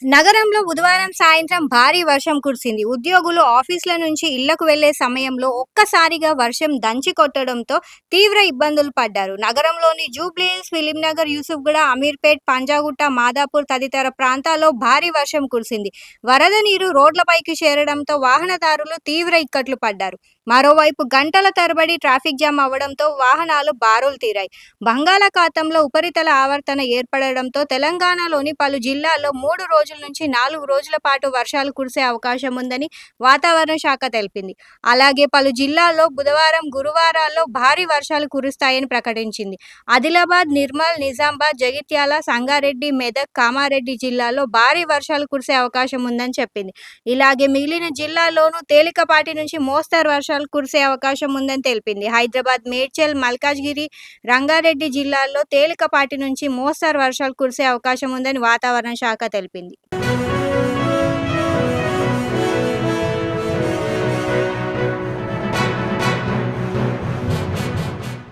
నగరంలో బుధవారం సాయంత్రం భారీ వర్షం కురిసింది. ఉద్యోగులు ఆఫీసుల నుంచి ఇళ్లకు వెళ్లే సమయంలో ఒక్కసారిగా వర్షం దంచి కొట్టడంతో తీవ్ర ఇబ్బందులు పడ్డారు. నగరంలోని జూబ్లీహిల్స్, ఫిలింనగర్, యూసుఫ్గూడ, అమీర్పేట్, పంజాగుట్ట, మాదాపూర్ తదితర ప్రాంతాల్లో భారీ వర్షం కురిసింది. వరద నీరు రోడ్లపైకి చేరడంతో వాహనదారులు తీవ్ర ఇక్కట్లు పడ్డారు. మరోవైపు గంటల తరబడి ట్రాఫిక్ జామ్ అవ్వడంతో వాహనాలు బారులు తీరాయి. బంగాళాఖాతంలో ఉపరితల ఆవర్తన ఏర్పడడంతో తెలంగాణలోని పలు జిల్లాల్లో 3 రోజుల నుంచి 4 రోజుల పాటు వర్షాలు కురిసే అవకాశం ఉందని వాతావరణ శాఖ తెలిపింది. అలాగే పలు జిల్లాల్లో బుధవారం, గురువారాల్లో భారీ వర్షాలు కురుస్తాయని ప్రకటించింది. ఆదిలాబాద్, నిర్మల్, నిజామాబాద్, జగిత్యాల, సంగారెడ్డి, మెదక్, కామారెడ్డి జిల్లాల్లో భారీ వర్షాలు కురిసే అవకాశం ఉందని చెప్పింది. ఇలాగే మిగిలిన జిల్లాల్లోనూ తేలికపాటి నుంచి మోస్తరు వర్షాలు కురిసే అవకాశం ఉందని తెలిపింది. హైదరాబాద్, మేడ్చల్, మల్కాజ్గిరి, రంగారెడ్డి జిల్లాల్లో తేలికపాటి నుంచి మోస్తరు వర్షాలు కురిసే అవకాశం ఉందని వాతావరణ శాఖ తెలిపింది.